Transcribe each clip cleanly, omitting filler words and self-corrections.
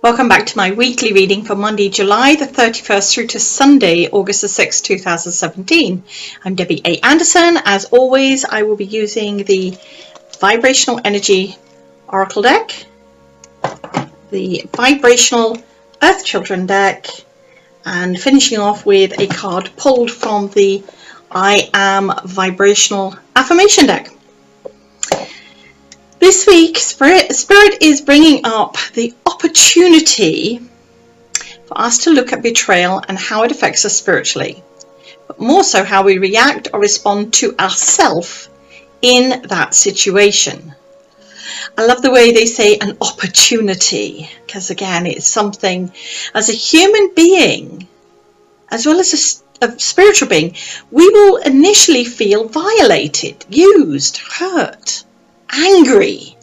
Welcome back to my weekly reading for Monday, July the 31st through to Sunday, August the 6th, 2017. I'm Debbie A. Anderson. As always, I will be using the Vibrational Energy Oracle deck, the Vibrational Earth Children deck, and finishing off with a card pulled from the I Am Vibrational Affirmation deck. This week, Spirit is bringing up the opportunity for us to look at betrayal and how it affects us spiritually, but more so how we react or respond to ourselves in that situation. I love the way they say an opportunity, because again, it's something as a human being, as well as a spiritual being, we will initially feel violated, used, hurt, angry,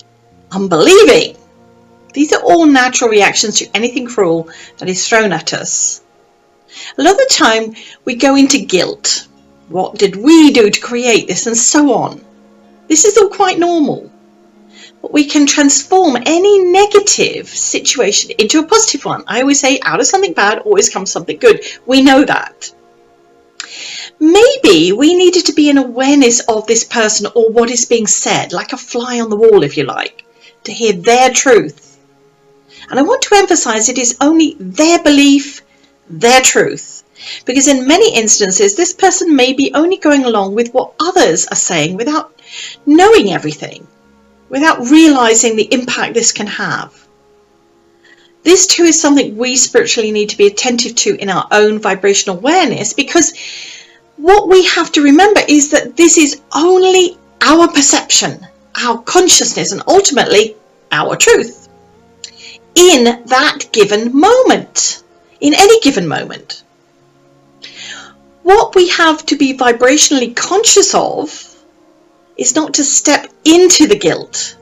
unbelieving. These are all natural reactions to anything cruel that is thrown at us. A lot of the time we go into guilt. What did we do to create this, and so on. This is all quite normal. But we can transform any negative situation into a positive one. I always say out of something bad always comes something good. We know that. Maybe we needed to be in awareness of this person or what is being said, like a fly on the wall, if you like, to hear their truth. And I want to emphasize it is only their belief, their truth. Because in many instances, this person may be only going along with what others are saying without knowing everything, without realizing the impact this can have. This too is something we spiritually need to be attentive to in our own vibrational awareness, because what we have to remember is that this is only our perception, our consciousness, and ultimately our truth in that given moment, in any given moment. What we have to be vibrationally conscious of is not to step into the guilt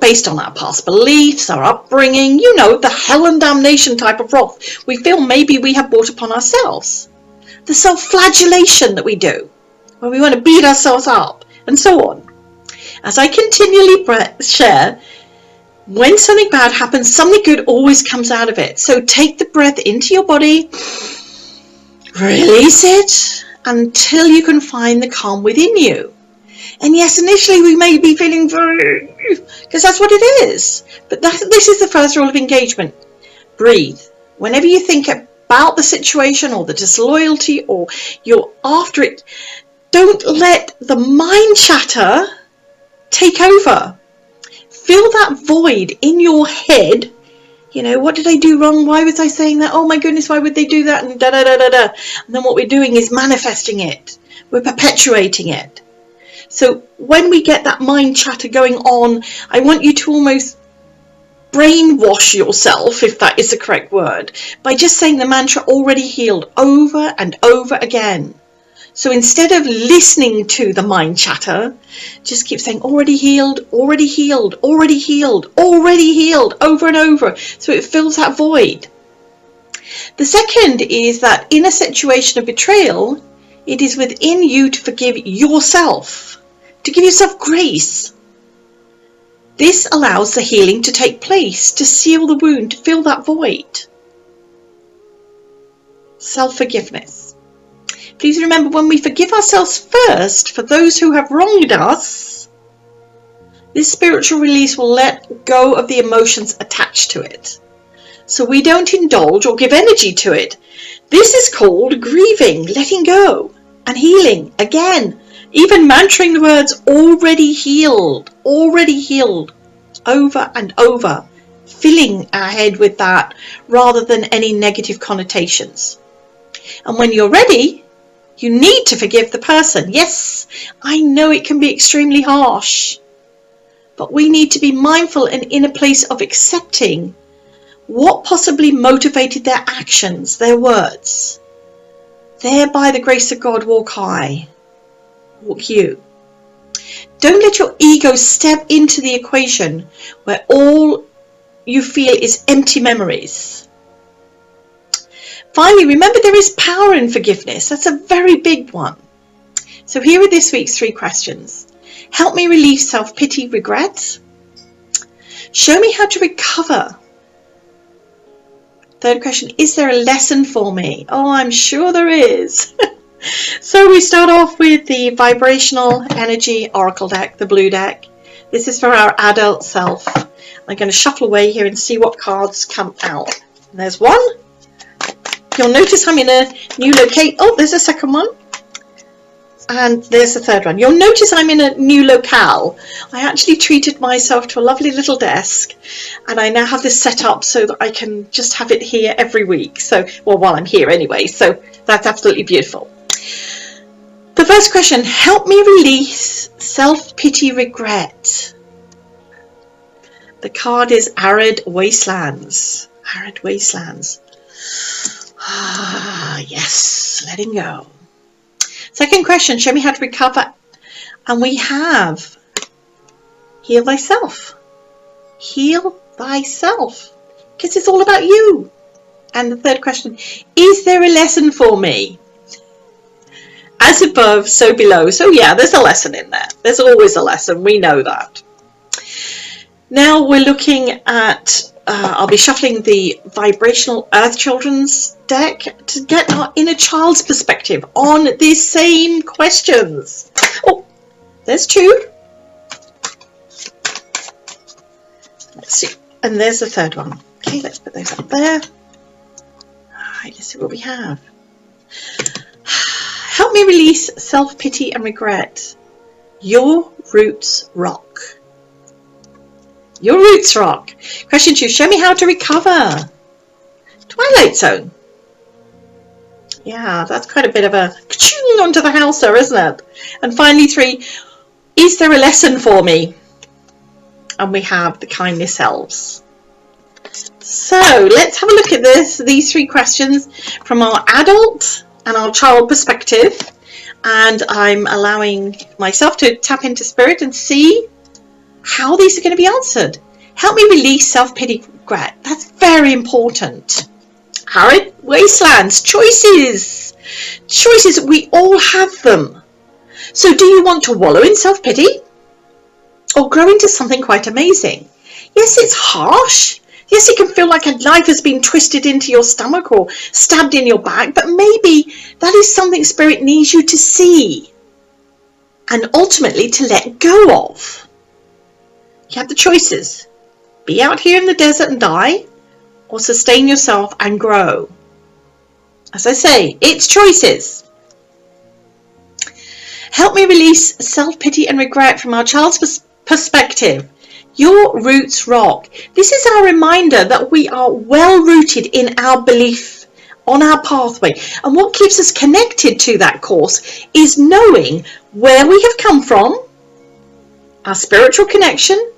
based on our past beliefs, our upbringing, the hell and damnation type of wrath we feel maybe we have brought upon ourselves. The self-flagellation that we do, where we want to beat ourselves up, and so on. As I continually share, when something bad happens, something good always comes out of it. So take the breath into your body, release it, until you can find the calm within you. And yes, initially we may be feeling because that's what it is. But this is the first rule of engagement. Breathe. Whenever you think about the situation or the disloyalty or you're after it, don't let the mind chatter take over. Fill that void in your head. What did I do wrong? Why was I saying that? Oh my goodness, why would they do that? And da-da-da-da-da. And then what we're doing is manifesting it. We're perpetuating it. So when we get that mind chatter going on, I want you to almost brainwash yourself, if that is the correct word, by just saying the mantra already healed over and over again. So instead of listening to the mind chatter, just keep saying already healed, already healed, already healed, already healed, over and over, so it fills that void. The second is that in a situation of betrayal, it is within you to forgive yourself, to give yourself grace. This allows the healing to take place, to seal the wound, to fill that void. Self-forgiveness. Please remember, when we forgive ourselves first for those who have wronged us, this spiritual release will let go of the emotions attached to it. So we don't indulge or give energy to it. This is called grieving, letting go, and healing. Again, even mantraing the words already healed, over and over, filling our head with that rather than any negative connotations. And when you're ready, you need to forgive the person. Yes, I know it can be extremely harsh, but we need to be mindful and in a place of accepting what possibly motivated their actions, their words. There, by the grace of God, walk I, walk you. Don't let your ego step into the equation where all you feel is empty memories. Finally, remember there is power in forgiveness. That's a very big one. So here are this week's 3 questions. Help me relieve self-pity, regret. Show me how to recover Third question, is there a lesson for me? Oh, I'm sure there is. So we start off with the Vibrational Energy Oracle deck, the blue deck. This is for our adult self. I'm going to shuffle away here and see what cards come out. There's one. You'll notice I'm in a new location. Oh, there's a second one. And there's the third one. You'll notice I'm in a new locale. I actually treated myself to a lovely little desk, and I now have this set up so that I can just have it here every week. So, well, while I'm here anyway. So that's absolutely beautiful. The first question, help me release self-pity, regret. The card is Arid Wastelands. Arid Wastelands. Ah, yes, letting go. Second question, show me how to recover. And we have heal thyself. Heal thyself. Because it's all about you. And the third question, is there a lesson for me? As above, so below. So yeah, there's a lesson in there. There's always a lesson. We know that. Now we're looking at, I'll be shuffling the Vibrational Earth Children's deck to get our inner child's perspective on these same questions. Oh, there's two. Let's see. And there's the third one. Okay, let's put those up there. All right, let's see what we have. Help me release self-pity and regret. Your roots rock. Your roots rock. Question 2. Show me how to recover. Twilight Zone. Yeah, that's quite a bit of a ka-ching onto the house there, isn't it? And finally 3. Is there a lesson for me? And we have the kindness elves. So let's have a look at these 3 questions from our adult and our child perspective. And I'm allowing myself to tap into spirit and see how these are going to be answered. Help me release self-pity, regret. That's very important. Arid wastelands, choices. Choices, we all have them. So do you want to wallow in self-pity or grow into something quite amazing? Yes, it's harsh. Yes, it can feel like a knife has been twisted into your stomach or stabbed in your back, but maybe that is something spirit needs you to see and ultimately to let go of. You have the choices. Be out here in the desert and die, or sustain yourself and grow. As I say, it's choices. Help me release self-pity and regret from our child's perspective. Your roots rock. This is our reminder that we are well rooted in our belief on our pathway. And what keeps us connected to that course is knowing where we have come from, our spiritual connection.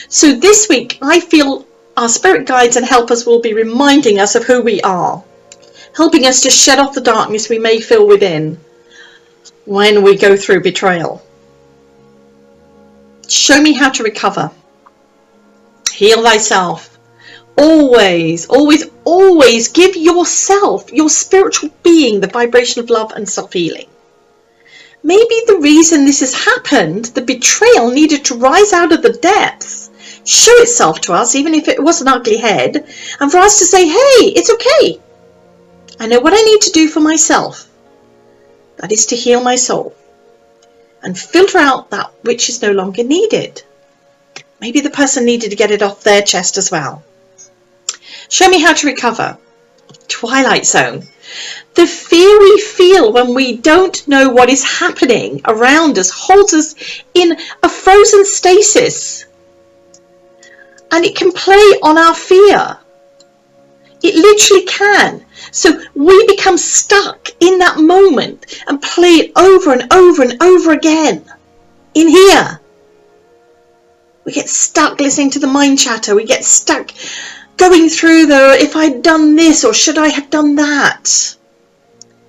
So this week, I feel our spirit guides and helpers will be reminding us of who we are, helping us to shed off the darkness we may feel within when we go through betrayal. Show me how to recover. Heal thyself. Always, always, always give yourself, your spiritual being, the vibration of love and self-healing. Maybe the reason this has happened, the betrayal needed to rise out of the depths, show itself to us, even if it was an ugly head, and for us to say, hey, it's okay. I know what I need to do for myself. That is to heal my soul and filter out that which is no longer needed. Maybe the person needed to get it off their chest as well. Show me how to recover. Twilight Zone. The fear we feel when we don't know what is happening around us holds us in a frozen stasis. And it can play on our fear. It literally can. So we become stuck in that moment and play it over and over and over again. In here. We get stuck listening to the mind chatter. We get stuck going through the, if I'd done this or should I have done that.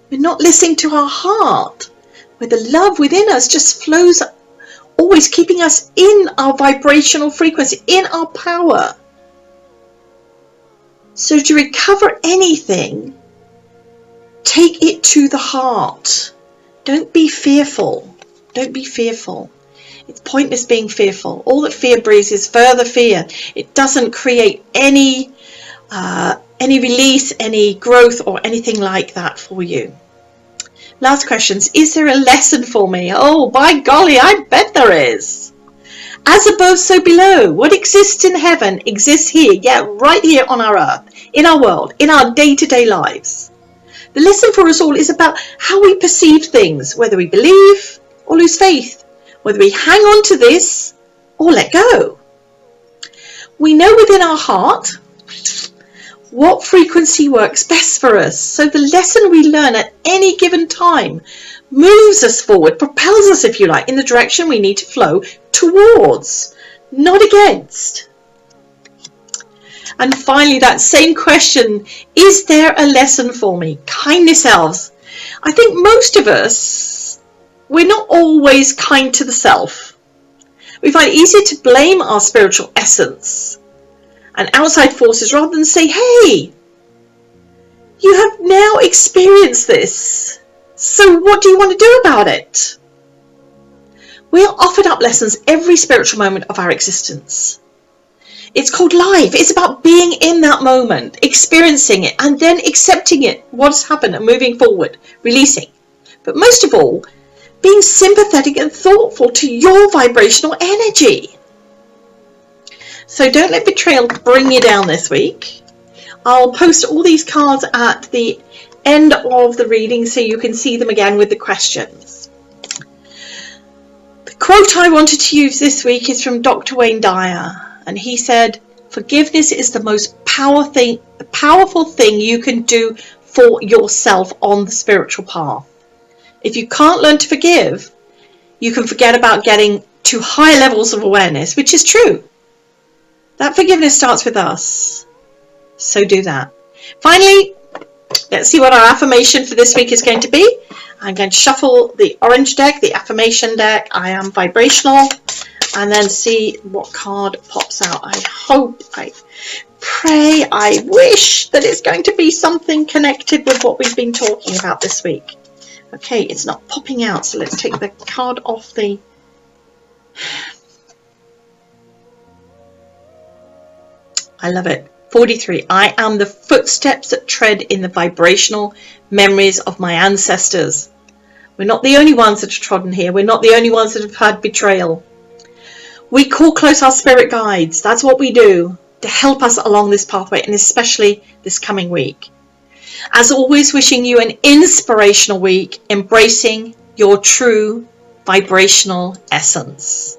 We're not listening to our heart, where the love within us just flows, always keeping us in our vibrational frequency, in our power. So to recover anything, take it to the heart. Don't be fearful. Don't be fearful. It's pointless being fearful. All that fear breeds is further fear. It doesn't create any any release, any growth, or anything like that for you. Last questions. Is there a lesson for me? Oh, by golly, I bet there is. As above, so below. What exists in heaven exists here, yeah, right here on our earth, in our world, in our day-to-day lives. The lesson for us all is about how we perceive things, whether we believe or lose faith, whether we hang on to this or let go. We know within our heart what frequency works best for us. So the lesson we learn at any given time moves us forward, propels us, if you like, in the direction we need to flow towards, not against. And finally, that same question, is there a lesson for me? Kindness elves. I think most of us, we're not always kind to the self. We find it easier to blame our spiritual essence and outside forces rather than say, hey, you have now experienced this, so what do you want to do about it? We are offered up lessons every spiritual moment of our existence. It's called life. It's about being in that moment, experiencing it, and then accepting it, what's happened, and moving forward, releasing. But most of all, being sympathetic and thoughtful to your vibrational energy. So don't let betrayal bring you down this week. I'll post all these cards at the end of the reading so you can see them again with the questions. The quote I wanted to use this week is from Dr. Wayne Dyer, and he said, forgiveness is the most powerful thing you can do for yourself on the spiritual path. If you can't learn to forgive, you can forget about getting to high levels of awareness, which is true. That forgiveness starts with us. So do that. Finally, let's see what our affirmation for this week is going to be. I'm going to shuffle the orange deck, the affirmation deck. I am vibrational. And then see what card pops out. I hope, I pray, I wish that it's going to be something connected with what we've been talking about this week. Okay, it's not popping out, so let's take the card off the... I love it. 43. I am the footsteps that tread in the vibrational memories of my ancestors. We're not the only ones that have trodden here. We're not the only ones that have had betrayal. We call close our spirit guides. That's what we do to help us along this pathway, and especially this coming week. As always, wishing you an inspirational week, embracing your true vibrational essence.